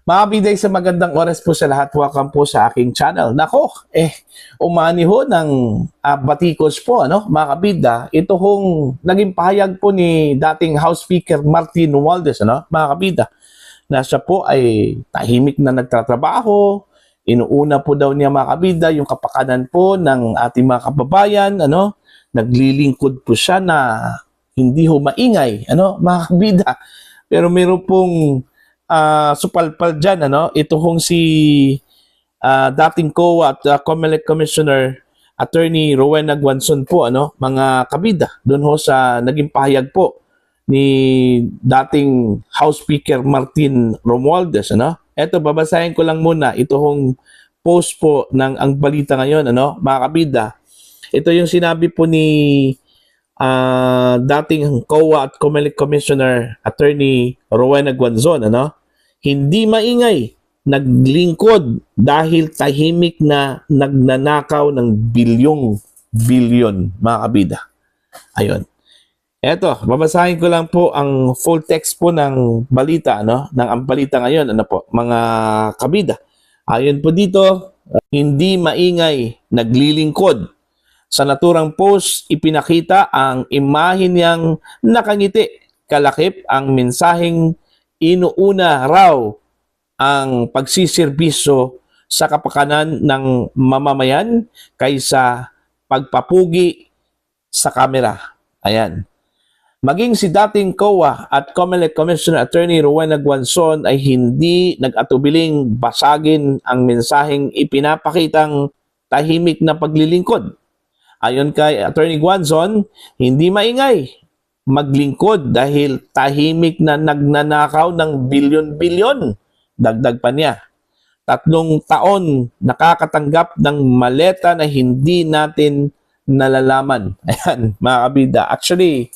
Mga biday, sa magandang oras po sa lahat. Welcome po sa aking channel. Nako, umani ho ng batikos po, ano, mga kabida. Ito hong naging pahayag po ni dating House Speaker Martin Romualdez, ano, mga kabida, na siya po ay tahimik na nagtatrabaho. Inuuna po daw niya, mga kabida, yung kapakanan po ng ating mga kababayan, ano, naglilingkod po siya na hindi ho maingay, ano, mga kabida. Pero meron pong supalpal dyan, ano? Ito hong si dating COA at COMELEC Commissioner Attorney Rowena Guanzon po, ano? Mga kabida, doon ho sa naging pahayag po ni dating House Speaker Martin Romualdez, ano? Ito, babasahin ko lang muna. Ito hong post po ng Ang Balita Ngayon, ano? Mga kabida, ito yung sinabi po ni dating COA at COMELEC Commissioner Attorney Rowena Guanzon, ano? Hindi maingay, naglingkod dahil tahimik na nagnanakaw ng bilyon, mga kabida. Ayun. Eto, babasahin ko lang po ang full text po ng balita, ano? Ng Ang Balita Ngayon, ano po, mga kabida. Ayun po dito, hindi maingay, naglilingkod. Sa naturang post, ipinakita ang imahe niyang nakangiti, kalakip ang mensaheng inuuna raw ang pagsiservisyo sa kapakanan ng mamamayan kaysa pagpapugi sa kamera. Ayan. Maging si dating COA at COMELEC Commissioner Attorney Rowena Guanzon ay hindi nag-atubiling basagin ang mensaheng ipinapakitang tahimik na paglilingkod. Ayon kay Attorney Guanzon, hindi maingay maglingkod dahil tahimik na nagnanakaw ng bilyon-bilyon. Dagdag pa niya, 3 taon nakakatanggap ng maleta na hindi natin nalalaman. Ayan, mga kabida. Actually,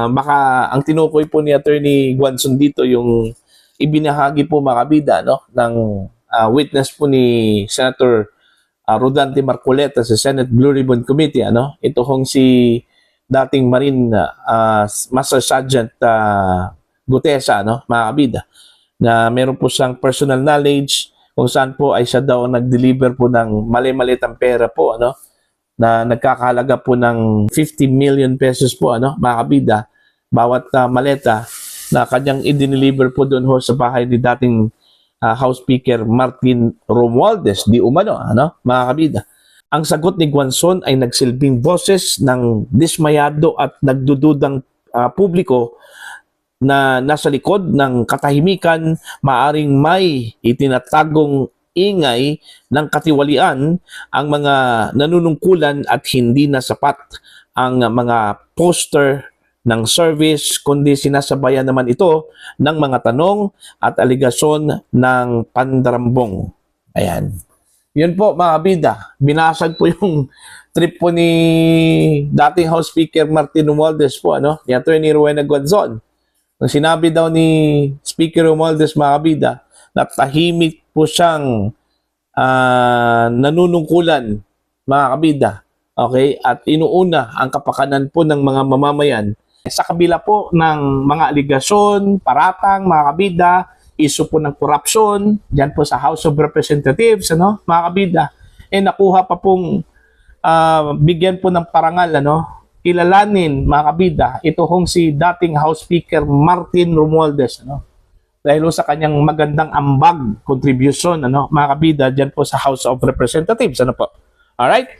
baka ang tinukoy po ni Attorney Guanzon dito yung ibinahagi po, mga kabida, no, ng witness po ni Senator Rodante Marcoleta sa Senate Blue Ribbon Committee, ano? Ito hong si dating Marine Master Sergeant Gutesa, no, mga kabida, na meron po siyang personal knowledge kung saan po ay siya daw nag-deliver po ng mali-malitang pera po, ano, na nagkakahalaga po ng 50 million pesos po, ano, mga kabida, bawat maleta na kanyang i-deliver po doon ho sa bahay ni dating House Speaker Martin Romualdez, di umano, ano, mga kabida. Ang sagot ni Guanzon ay nagsilbing boses ng dismayado at nagdududang publiko na nasa likod ng katahimikan, maaring may itinatagong ingay ng katiwalian ang mga nanunungkulan at hindi na sapat ang mga poster ng service, kundi sinasabayan naman ito ng mga tanong at aligasyon ng pandarambong. Ayan. Yun po, mga kabida. Binasag po yung trip po ni dating House Speaker Martin Romualdez po, ano, ni Attorney Rowena Guanzon. Nung sinabi daw ni Speaker Romualdez, mga kabida, na tahimik po siyang nanunungkulan, mga kabida. Okay? At inuuna ang kapakanan po ng mga mamamayan. Sa kabila po ng mga aligasyon, paratang, mga kabida, issue po ng corruption, dyan po sa House of Representatives, ano, mga kabida, nakuha pa pong bigyan po ng parangal, ano, kilalanin, mga kabida, ito hong si dating House Speaker Martin Romualdez, ano, dahil sa kanyang magandang ambag, contribution, ano, mga kabida, dyan po sa House of Representatives, ano po. Alright?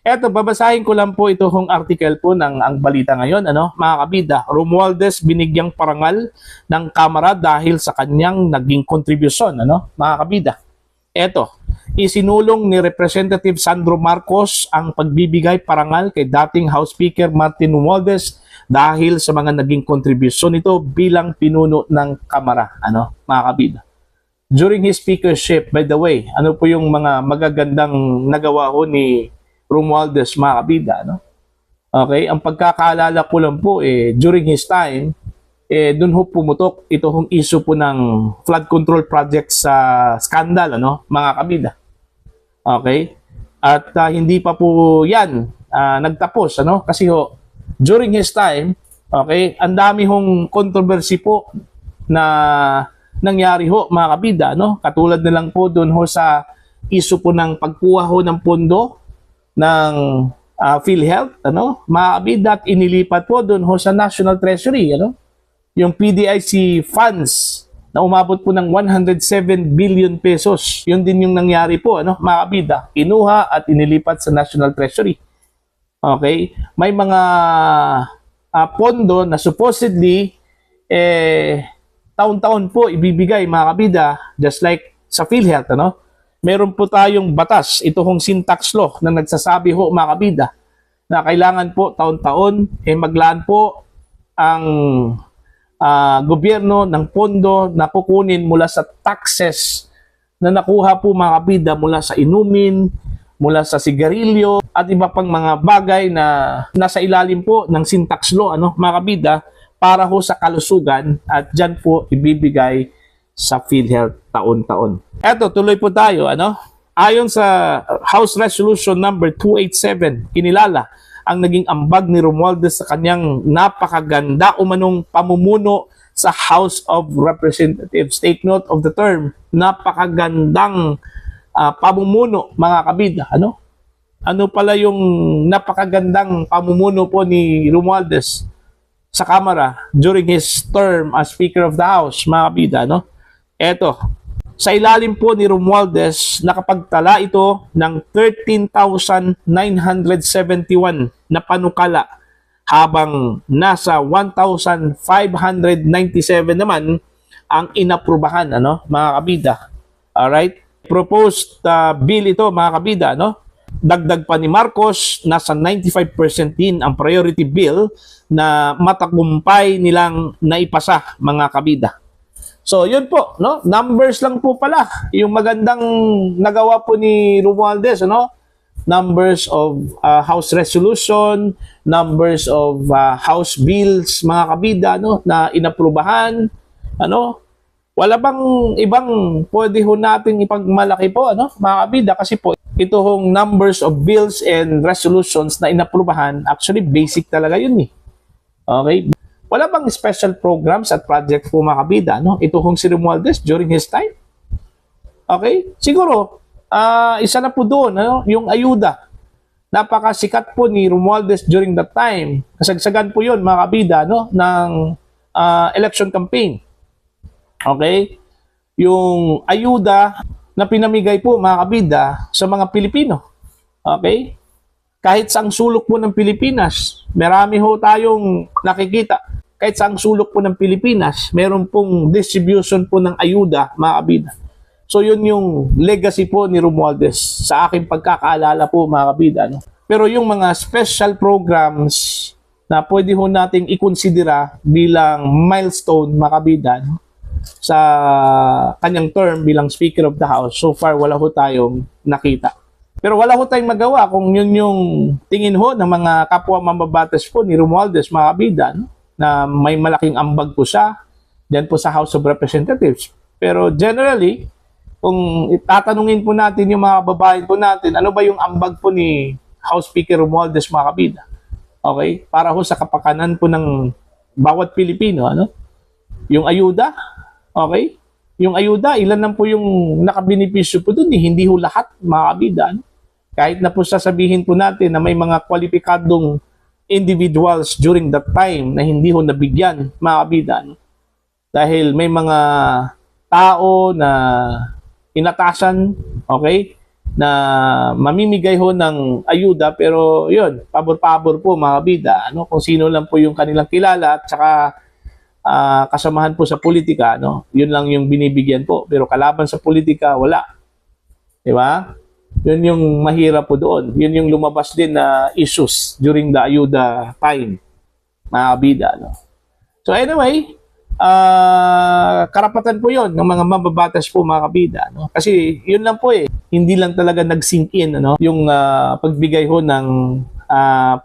Eto, babasahin ko lang po ito hong article po ng Ang Balita Ngayon, ano, mga kabida. Romualdez binigyang parangal ng Kamara dahil sa kanyang naging kontribusyon, ano, mga kabida. Eto, isinulong ni Representative Sandro Marcos ang pagbibigay parangal kay dating House Speaker Martin Romualdez dahil sa mga naging kontribusyon nito bilang pinuno ng Kamara, ano, mga kabida. During his speakership, by the way, ano po yung mga magagandang nagawa ho ni Romualdez, mga kabida, no? Okay, ang pagkakaalala ko lang po, during his time, dun ho pumutok ito hong issue po ng flood control project sa scandal, ano, mga kabida. Okay? At hindi pa po yan nagtapos, ano? Kasi ho, during his time, okay, ang dami hong controversy po na nangyari ho mga kabida, no? Katulad na lang po doon ho sa issue po ng pagkuha ho ng pondo ng PhilHealth, ano? Mga kabida, at inilipat po doon ho sa National Treasury, ano? Yung PDIC funds na umabot po ng 107 billion pesos. Yun din yung nangyari po, ano? Mga kabida, kinuha at inilipat sa National Treasury. Okay? May mga pondo na supposedly taon-taon po ibibigay mga kabida, just like sa PhilHealth, ano? Meron po tayong batas, ito hong syntax law na nagsasabi ho mga kabida na kailangan po taon-taon maglaan po ang gobyerno ng pondo na kukunin mula sa taxes na nakuha po mga kabida mula sa inumin, mula sa sigarilyo at iba pang mga bagay na nasa ilalim po ng syntax law, ano, mga kabida, para ho sa kalusugan, at dyan po ibibigay sa PhilHealth taon-taon. Eto, tuloy po tayo, ano? Ayon sa House Resolution number 287, kinilala ang naging ambag ni Romualdez sa kanyang napakaganda umanong pamumuno sa House of Representatives. Take note of the term, napakagandang pamumuno mga kabida, ano? Ano pala yung napakagandang pamumuno po ni Romualdez sa Kamara during his term as Speaker of the House, mga kabida, no? Eto, sa ilalim po ni Romualdez, nakapagtala ito ng 13,971 na panukala, habang nasa 1,597 naman ang inaprubahan, ano, mga kabida. Alright? Proposed bill ito, mga kabida, no? Dagdag pa ni Marcos, nasa 95% din ang priority bill na matagumpay nilang naipasa, mga kabida. So, yun po, no? Numbers lang po pala yung magandang nagawa po ni Romualdez, ano? Numbers of House resolution, numbers of House bills, mga kabida, no? Na inaprubahan, ano? Wala bang ibang pwede ho natin ipagmalaki po, ano, mga kabida, kasi po ito hong numbers of bills and resolutions na inaprubahan, actually basic talaga yun eh. Okay? Wala bang special programs at projects po mga kabida, no? Ito hong si Romualdez during his time. Okay? Siguro, isa na po doon, ano? Yung ayuda. Napakasikat po ni Romualdez during that time. Kasagsagan po yun, mga kabida, no? Ng election campaign. Okay? Yung ayuda na pinamigay po, mga kabida, sa mga Pilipino. Okay? Kahit saang sulok po ng Pilipinas, marami ho tayong nakikita. Kahit saang sulok po ng Pilipinas, meron pong distribution po ng ayuda, mga kabida. So yun yung legacy po ni Romualdez sa aking pagkakaalala po, mga kabida, no? Pero yung mga special programs na pwede ho nating ikonsidera bilang milestone, mga kabida, no? Sa kanyang term bilang Speaker of the House, so far wala ho tayong nakita. Pero wala ho tayong magawa kung yun yung tingin ho ng mga kapwa mambabatas po ni Romualdez, mga kabida, no? Na may malaking ambag po siya dyan po sa House of Representatives. Pero generally, kung itatanungin po natin yung mga babae po natin, ano ba yung ambag po ni House Speaker Romualdez, mga kabida? Okay? Para ho sa kapakanan po ng bawat Pilipino, ano? Yung ayuda, okay? Yung ayuda, ilan lang po yung nakabinipisyo po dun, eh. Hindi ho lahat, mga kabida, ano? Kahit na po sasabihin po natin na may mga kwalipikadong individuals during that time na hindi ho nabigyan, mga kabida, no? Dahil may mga tao na inatasan, okay, na mamimigay ho ng ayuda, pero yun, pabor-pabor po, mga kabida, ano? Kung sino lang po yung kanilang kilala at saka kasamahan po sa politika, no? Yun lang yung binibigyan po, pero kalaban sa politika, wala. Di ba? Yun yung mahirap po doon. Yun yung lumabas din na issues during the ayuda time, mga kabida, no? So anyway, karapatan po yon ng mga mababatas po, mga kabida, no? Kasi yun lang po eh, hindi lang talaga nag-sink in, ano, yung pagbigay ho ng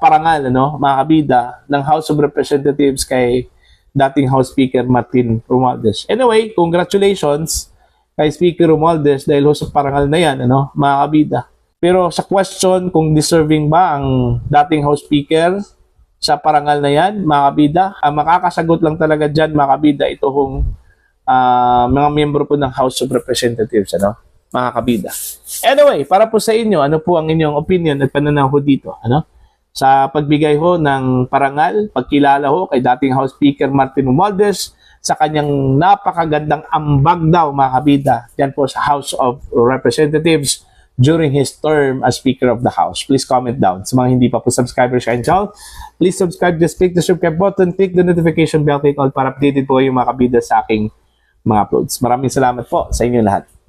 parangal, ano, mga kabida, ng House of Representatives kay dating House Speaker Martin Romualdez. Anyway, congratulations kay Speaker Romualdez dahil ho sa parangal na yan, ano, mga kabida. Pero sa question kung deserving ba ang dating House Speaker sa parangal na yan, mga kabida, makakasagot lang talaga dyan, mga kabida, ito hong mga miyembro po ng House of Representatives, ano, mga kabida. Anyway, para po sa inyo, ano po ang inyong opinion at pananaw ho dito, ano? Sa pagbigay ho ng parangal, pagkilala ho kay dating House Speaker Martin Romualdez sa kanyang napakagandang ambag daw, mga kabida, yan po sa House of Representatives during his term as Speaker of the House. Please comment down. Sa mga hindi pa po subscriber sa channel, please subscribe, just click the subscribe button, click the notification bell, click all para updated po yung mga kabida sa aking mga uploads. Maraming salamat po sa inyo lahat.